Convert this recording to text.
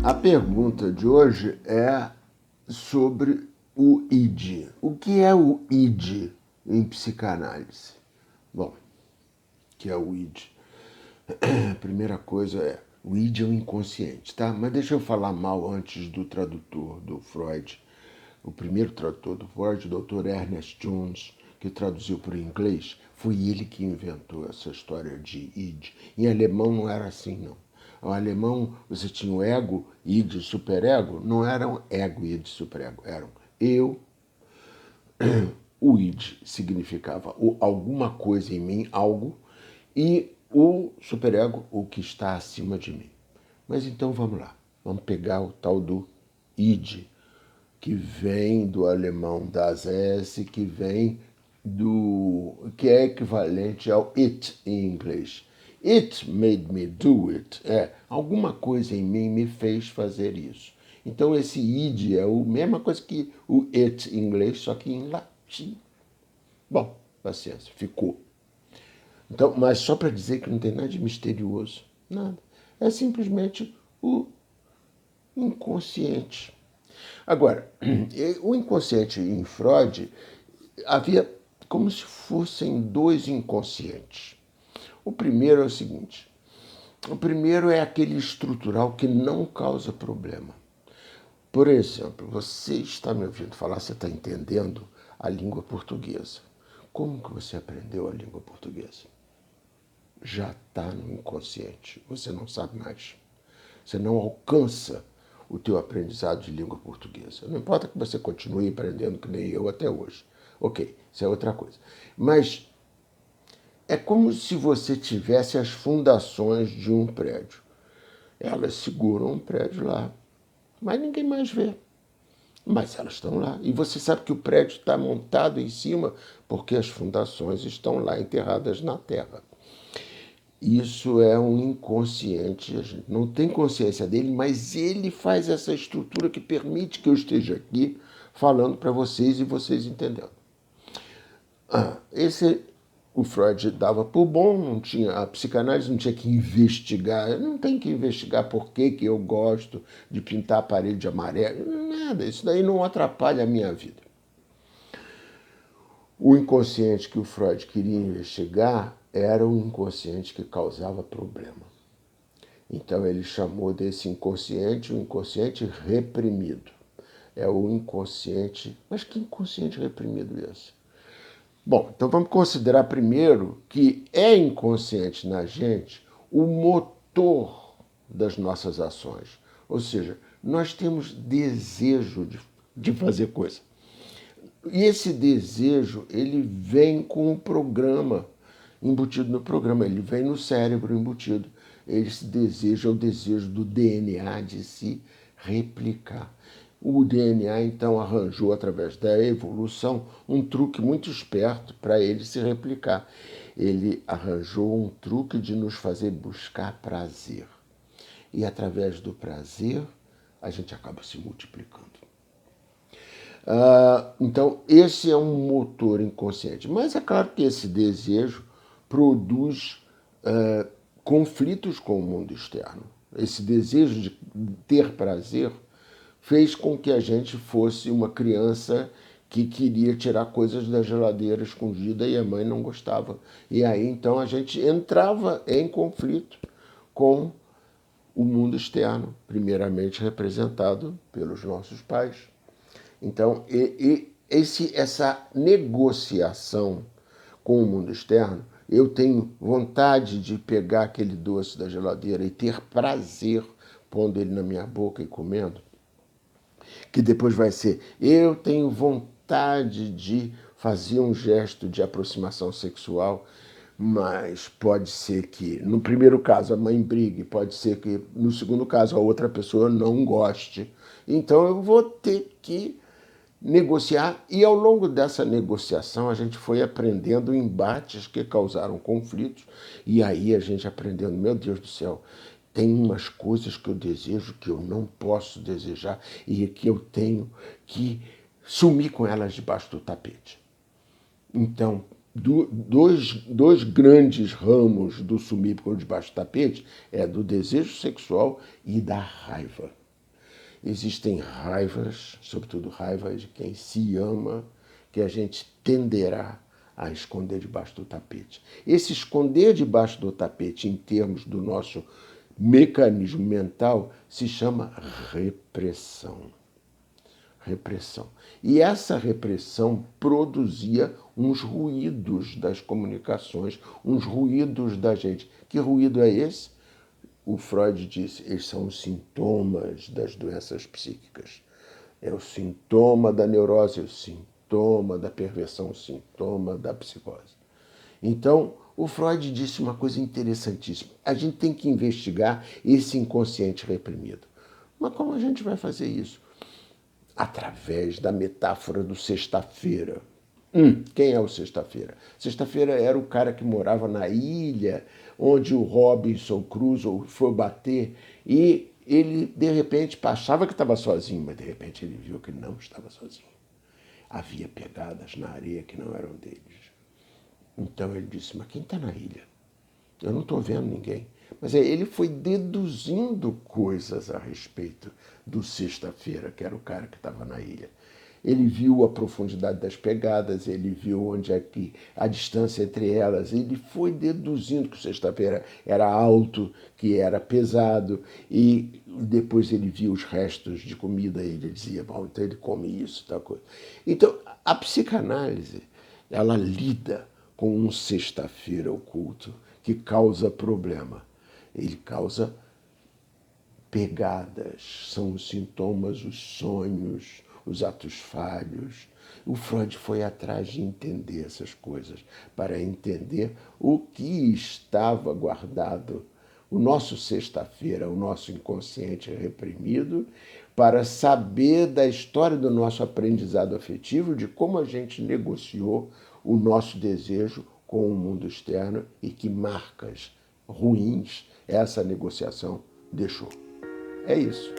A pergunta de hoje é sobre o id. O que é o id em psicanálise? Bom, o que é o id? A primeira coisa é, o id é o inconsciente, tá? Mas deixa eu falar mal antes do tradutor do Freud. O primeiro tradutor do Freud, o Dr. Ernest Jones, que traduziu para o inglês, foi ele que inventou essa história de id. Em alemão não era assim, não. No alemão você tinha o ego, id, superego, não eram ego, id, superego, eram eu. O id significava alguma coisa em mim, algo, e o superego, o que está acima de mim. Mas então vamos lá, vamos pegar o tal do id, que vem do alemão das S, que vem que é equivalente ao it em inglês. It made me do it. Alguma coisa em mim me fez fazer isso. Então esse id é a mesma coisa que o it em inglês, só que em latim. Bom, paciência, ficou. Então, mas só para dizer que não tem nada de misterioso, nada. É simplesmente o inconsciente. Agora, o inconsciente em Freud havia como se fossem dois inconscientes. O primeiro é o seguinte: o primeiro é aquele estrutural que não causa problema. Por exemplo, você está me ouvindo falar, você está entendendo a língua portuguesa. Como que você aprendeu a língua portuguesa? Já está no inconsciente, você não sabe mais. Você não alcança o teu aprendizado de língua portuguesa. Não importa que você continue aprendendo que nem eu até hoje. Ok, isso é outra coisa. Mas é como se você tivesse as fundações de um prédio. Elas seguram um prédio lá, mas ninguém mais vê. Mas elas estão lá. E você sabe que o prédio está montado em cima porque as fundações estão lá enterradas na terra. Isso é um inconsciente, a gente não tem consciência dele, mas ele faz essa estrutura que permite que eu esteja aqui falando para vocês e vocês entendendo. Esse o Freud dava por bom, não tinha, a psicanálise não tinha que investigar, não tem que investigar por que eu gosto de pintar a parede de amarelo, nada, isso daí não atrapalha a minha vida. O inconsciente que o Freud queria investigar era o inconsciente que causava problema. Então ele chamou desse inconsciente o inconsciente reprimido. É o inconsciente... Mas que inconsciente reprimido é esse? Bom, então vamos considerar primeiro que é inconsciente na gente o motor das nossas ações. Ou seja, nós temos desejo de fazer coisa. E esse desejo, ele vem com um programa embutido no programa, ele vem no cérebro embutido. Esse desejo é o desejo do DNA de se replicar. O DNA, então, arranjou, através da evolução, um truque muito esperto para ele se replicar. Ele arranjou um truque de nos fazer buscar prazer. E, através do prazer, a gente acaba se multiplicando. Então, esse é um motor inconsciente. Mas é claro que esse desejo produz conflitos com o mundo externo. Esse desejo de ter prazer fez com que a gente fosse uma criança que queria tirar coisas da geladeira escondida e a mãe não gostava. E aí, então, a gente entrava em conflito com o mundo externo, primeiramente representado pelos nossos pais. Então, essa negociação com o mundo externo, eu tenho vontade de pegar aquele doce da geladeira e ter prazer pondo ele na minha boca e comendo, que depois vai ser, eu tenho vontade de fazer um gesto de aproximação sexual, mas pode ser que, no primeiro caso, a mãe brigue, pode ser que, no segundo caso, a outra pessoa não goste. Então, eu vou ter que negociar, e ao longo dessa negociação a gente foi aprendendo embates que causaram conflitos, e aí a gente aprendendo, meu Deus do céu, tem umas coisas que eu desejo que eu não posso desejar e que eu tenho que sumir com elas debaixo do tapete. Então, dois grandes ramos do sumir por debaixo do tapete é do desejo sexual e da raiva. existem raivas, sobretudo raiva de quem se ama, que a gente tenderá a esconder debaixo do tapete. Esse esconder debaixo do tapete, em termos do nosso mecanismo mental, se chama repressão. Repressão. E essa repressão produzia uns ruídos das comunicações, uns ruídos da gente. Que ruído é esse? O Freud disse, eles são os sintomas das doenças psíquicas. É o sintoma da neurose, o sintoma da perversão, o sintoma da psicose. Então, o Freud disse uma coisa interessantíssima. A gente tem que investigar esse inconsciente reprimido. Mas como a gente vai fazer isso? Através da metáfora do sexta-feira. Quem é o Sexta-feira? Sexta-feira era o cara que morava na ilha onde o Robinson Crusoe foi bater e ele, de repente, achava que estava sozinho, mas de repente ele viu que não estava sozinho. Havia pegadas na areia que não eram deles. Então ele disse, mas quem está na ilha? Eu não estou vendo ninguém. Mas ele foi deduzindo coisas a respeito do Sexta-feira, que era o cara que estava na ilha. Ele viu a profundidade das pegadas, ele viu onde é que a distância entre elas, ele foi deduzindo que o Sexta-feira era alto, que era pesado, e depois ele viu os restos de comida e ele dizia, bom, então ele come isso, tal coisa. Então, a psicanálise, ela lida com um Sexta-feira oculto que causa problema. Ele causa pegadas, são os sintomas, os sonhos, os atos falhos. O Freud foi atrás de entender essas coisas, para entender o que estava guardado, o nosso sexta-feira, o nosso inconsciente reprimido, para saber da história do nosso aprendizado afetivo, de como a gente negociou o nosso desejo com o mundo externo e que marcas ruins essa negociação deixou. É isso.